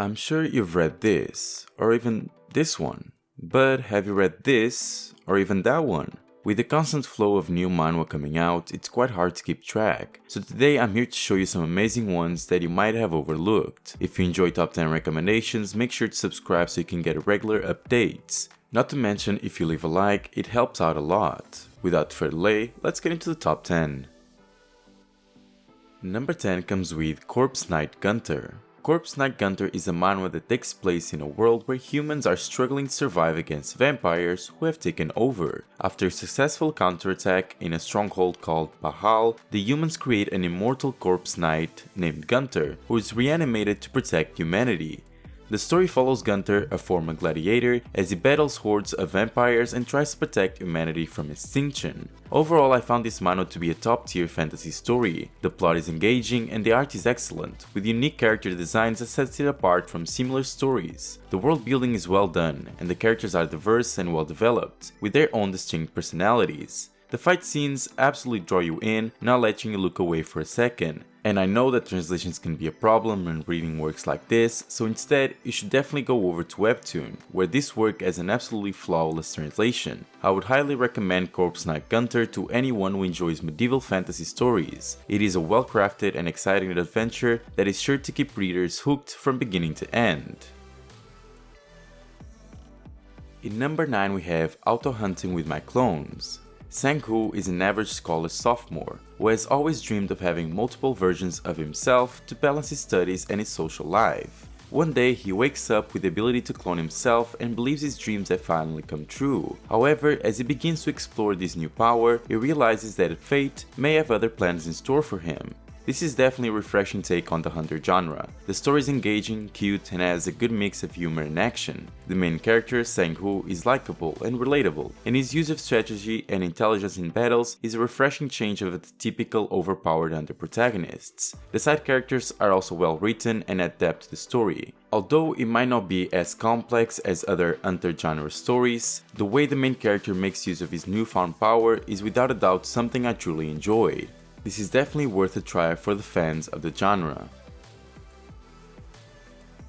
I'm sure you've read this, or even this one, but have you read this, or even that one? With the constant flow of new manhwa coming out, it's quite hard to keep track, so today I'm here to show you some amazing ones that you might have overlooked. If you enjoy top 10 recommendations, make sure to subscribe so you can get regular updates. Not to mention, if you leave a like, it helps out a lot. Without further delay, let's get into the top 10. Number 10 comes with Corpse Knight Gunter. Corpse Knight Gunter is a manhwa that takes place in a world where humans are struggling to survive against vampires who have taken over. After a successful counterattack in a stronghold called Bahal, the humans create an immortal corpse knight named Gunter, who is reanimated to protect humanity. The story follows Gunter, a former gladiator, as he battles hordes of vampires and tries to protect humanity from extinction. Overall, I found this manhwa to be a top-tier fantasy story. The plot is engaging and the art is excellent, with unique character designs that sets it apart from similar stories. The world building is well done, and the characters are diverse and well developed, with their own distinct personalities. The fight scenes absolutely draw you in, not letting you look away for a second. And I know that translations can be a problem when reading works like this, so instead, you should definitely go over to Webtoon, where this work has an absolutely flawless translation. I would highly recommend Corpse Knight Gunter to anyone who enjoys medieval fantasy stories. It is a well-crafted and exciting adventure that is sure to keep readers hooked from beginning to end. In number 9 we have Auto Hunting with My Clones. Sang-Hoo is an average college sophomore who has always dreamed of having multiple versions of himself to balance his studies and his social life. One day he wakes up with the ability to clone himself and believes his dreams have finally come true. However, as he begins to explore this new power, he realizes that fate may have other plans in store for him. This is definitely a refreshing take on the hunter genre. The story is engaging, cute, and has a good mix of humor and action. The main character, Sang-Hoo, is likable and relatable, and his use of strategy and intelligence in battles is a refreshing change of the typical overpowered hunter protagonists. The side characters are also well written and adapt to the story. Although it might not be as complex as other hunter genre stories, the way the main character makes use of his newfound power is without a doubt something I truly enjoyed. This is definitely worth a try for the fans of the genre.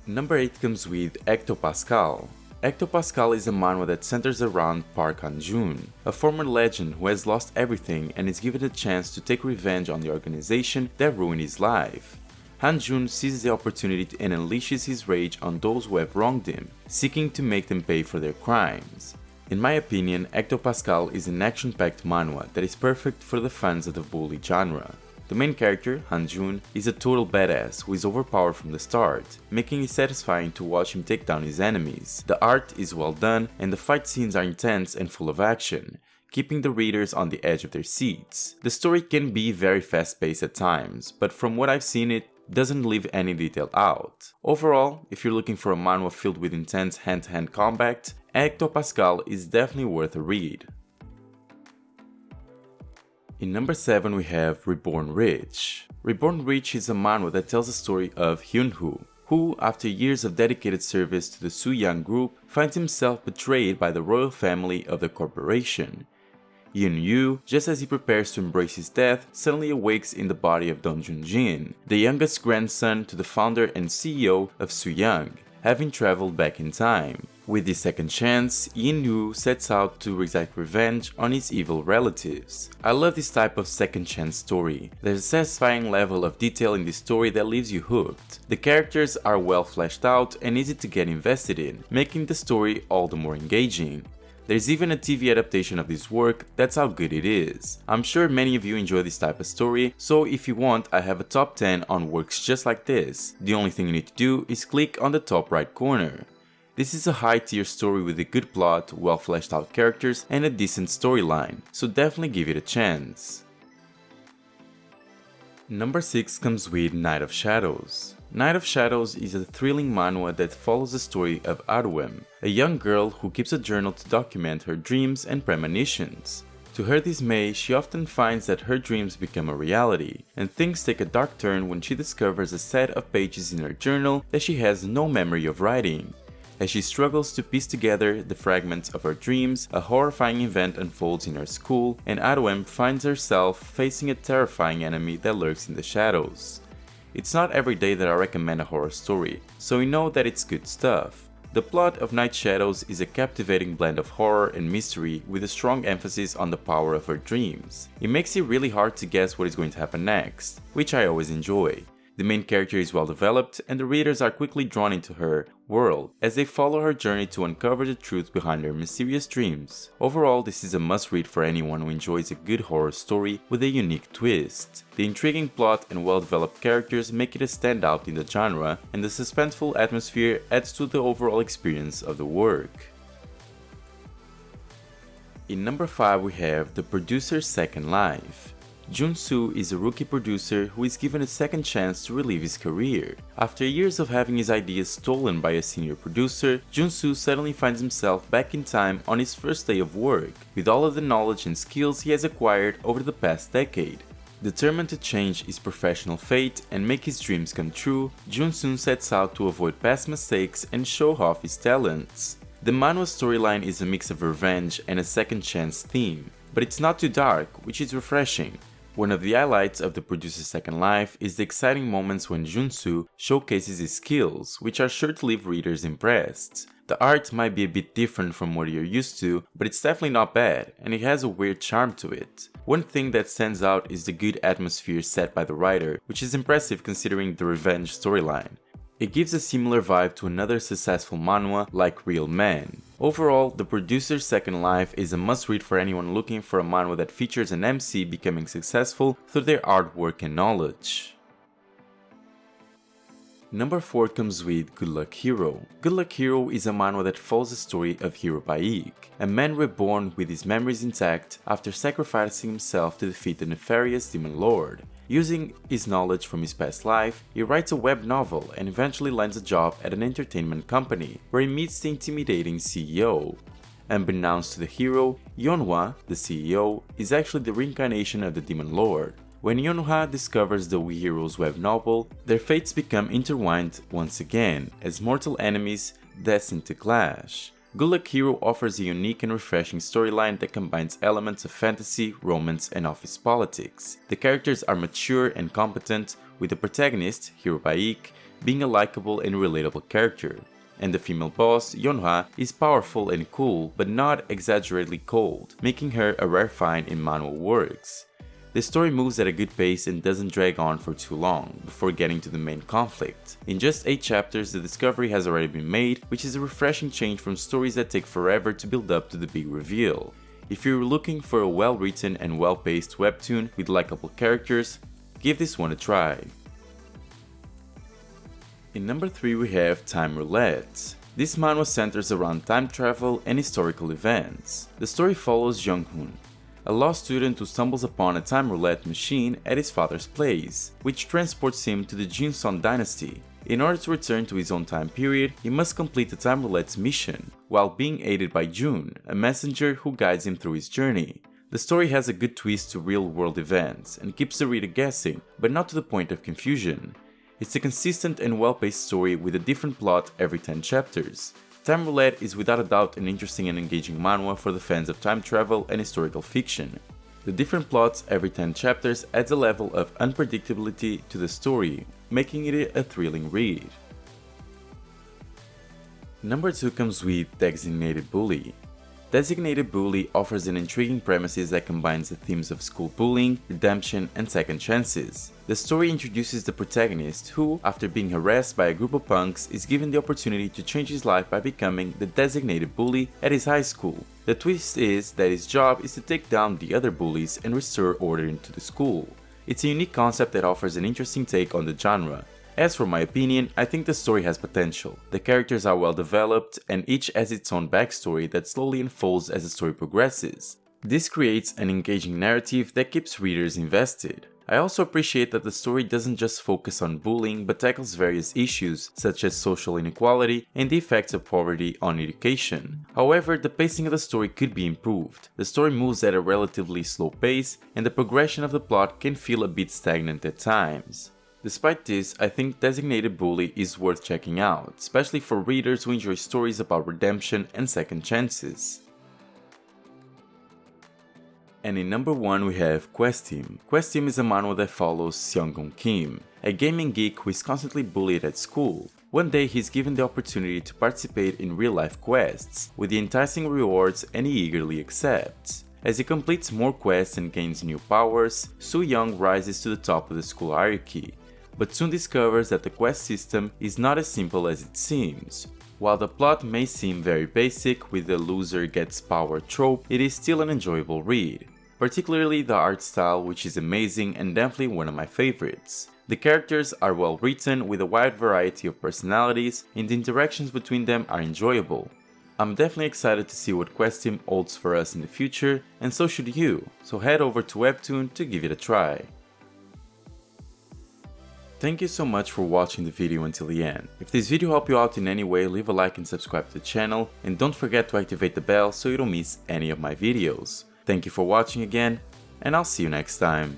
Number 8 comes with Ectopascal. Ectopascal is a manhwa that centers around Park Han-jun, a former legend who has lost everything and is given a chance to take revenge on the organization that ruined his life. Han-jun seizes the opportunity and unleashes his rage on those who have wronged him, seeking to make them pay for their crimes. In my opinion, Ectopascal is an action-packed manhwa that is perfect for the fans of the bully genre. The main character, Han-jun, is a total badass who is overpowered from the start, making it satisfying to watch him take down his enemies. The art is well done and the fight scenes are intense and full of action, keeping the readers on the edge of their seats. The story can be very fast-paced at times, but from what I've seen it doesn't leave any detail out. Overall, if you're looking for a manhwa filled with intense hand-to-hand combat, Ectopascal is definitely worth a read. In number 7 we have Reborn Rich. Reborn Rich is a manhwa that tells the story of Hyun-Woo, who, after years of dedicated service to the Soo-young group, finds himself betrayed by the royal family of the corporation. Hyun-Woo, just as he prepares to embrace his death, suddenly awakes in the body of Dong Jun-jin, the youngest grandson to the founder and CEO of Soo-young, having traveled back in time. With his second chance, Hyun-Woo sets out to exact revenge on his evil relatives. I love this type of second chance story. There's a satisfying level of detail in this story that leaves you hooked. The characters are well fleshed out and easy to get invested in, making the story all the more engaging. There's even a TV adaptation of this work, that's how good it is. I'm sure many of you enjoy this type of story, so if you want, I have a top 10 on works just like this. The only thing you need to do is click on the top right corner. This is a high tier story with a good plot, well fleshed out characters, and a decent storyline, so definitely give it a chance. Number 6 comes with Night of Shadows. Night of Shadows is a thrilling manhwa that follows the story of Arwem, a young girl who keeps a journal to document her dreams and premonitions. To her dismay, she often finds that her dreams become a reality, and things take a dark turn when she discovers a set of pages in her journal that she has no memory of writing. As she struggles to piece together the fragments of her dreams, a horrifying event unfolds in her school, and Arwem finds herself facing a terrifying enemy that lurks in the shadows. It's not every day that I recommend a horror story, so we know that it's good stuff. The plot of Night Shadows is a captivating blend of horror and mystery with a strong emphasis on the power of her dreams. It makes it really hard to guess what is going to happen next, which I always enjoy. The main character is well developed, and the readers are quickly drawn into her world as they follow her journey to uncover the truth behind her mysterious dreams. Overall, this is a must-read for anyone who enjoys a good horror story with a unique twist. The intriguing plot and well-developed characters make it a standout in the genre, and the suspenseful atmosphere adds to the overall experience of the work. In number 5 we have The Producer's Second Life. Jun-soo is a rookie producer who is given a second chance to relive his career. After years of having his ideas stolen by a senior producer, Jun-soo suddenly finds himself back in time on his first day of work, with all of the knowledge and skills he has acquired over the past decade. Determined to change his professional fate and make his dreams come true, Jun-soo sets out to avoid past mistakes and show off his talents. The manhwa storyline is a mix of revenge and a second chance theme, but it's not too dark, which is refreshing. One of the highlights of The Producer's Second Life is the exciting moments when Jun-soo showcases his skills, which are sure to leave readers impressed. The art might be a bit different from what you're used to, but it's definitely not bad, and it has a weird charm to it. One thing that stands out is the good atmosphere set by the writer, which is impressive considering the revenge storyline. It gives a similar vibe to another successful manhwa like Real Men. Overall, The Producer's Second Life is a must-read for anyone looking for a manhwa that features an MC becoming successful through their artwork and knowledge. Number 4 comes with Good Luck Hero. Good Luck Hero is a manhwa that follows the story of Hero Baik, a man reborn with his memories intact after sacrificing himself to defeat the nefarious Demon Lord. Using his knowledge from his past life, he writes a web novel and eventually lands a job at an entertainment company, where he meets the intimidating CEO. Unbeknownst to the hero, Yeonhwa, the CEO, is actually the reincarnation of the Demon Lord. When Yeonhwa discovers the hero's web novel, their fates become intertwined once again, as mortal enemies destined to clash. Good Luck Hero offers a unique and refreshing storyline that combines elements of fantasy, romance, and office politics. The characters are mature and competent, with the protagonist, Hero Baik, being a likable and relatable character. And the female boss, Yeonhwa, is powerful and cool, but not exaggeratedly cold, making her a rare find in manhwa works. The story moves at a good pace and doesn't drag on for too long, before getting to the main conflict. In just 8 chapters, the discovery has already been made, which is a refreshing change from stories that take forever to build up to the big reveal. If you're looking for a well-written and well-paced webtoon with likable characters, give this one a try. In number 3 we have Time Roulette. This manhwa centers around time travel and historical events. The story follows Jung-hoon, a law student who stumbles upon a time roulette machine at his father's place, which transports him to the Joseon dynasty. In order to return to his own time period, he must complete the time roulette's mission, while being aided by Jun, a messenger who guides him through his journey. The story has a good twist to real-world events, and keeps the reader guessing, but not to the point of confusion. It's a consistent and well-paced story with a different plot every 10 chapters. Time Roulette is without a doubt an interesting and engaging manhwa for the fans of time travel and historical fiction. The different plots every 10 chapters adds a level of unpredictability to the story, making it a thrilling read. Number 2 comes with Designated Bully. Designated Bully offers an intriguing premises that combines the themes of school bullying, redemption, and second chances. The story introduces the protagonist who, after being harassed by a group of punks, is given the opportunity to change his life by becoming the designated bully at his high school. The twist is that his job is to take down the other bullies and restore order into the school. It's a unique concept that offers an interesting take on the genre. As for my opinion, I think the story has potential. The characters are well developed, and each has its own backstory that slowly unfolds as the story progresses. This creates an engaging narrative that keeps readers invested. I also appreciate that the story doesn't just focus on bullying but tackles various issues such as social inequality and the effects of poverty on education. However, the pacing of the story could be improved. The story moves at a relatively slow pace, and the progression of the plot can feel a bit stagnant at times. Despite this, I think Designated Bully is worth checking out, especially for readers who enjoy stories about redemption and second chances. And in number 1 we have Quest Team. Quest Team is a manhwa that follows Seong-gun Kim, a gaming geek who is constantly bullied at school. One day he's given the opportunity to participate in real-life quests, with the enticing rewards, and he eagerly accepts. As he completes more quests and gains new powers, Soo-young rises to the top of the school hierarchy, but soon discovers that the quest system is not as simple as it seems. While the plot may seem very basic with the loser gets power trope, it is still an enjoyable read. Particularly the art style, which is amazing and definitely one of my favorites. The characters are well written with a wide variety of personalities, and the interactions between them are enjoyable. I'm definitely excited to see what Quest Team holds for us in the future, and so should you, so head over to Webtoon to give it a try. Thank you so much for watching the video until the end. If this video helped you out in any way, leave a like and subscribe to the channel, and don't forget to activate the bell so you don't miss any of my videos. Thank you for watching again, and I'll see you next time.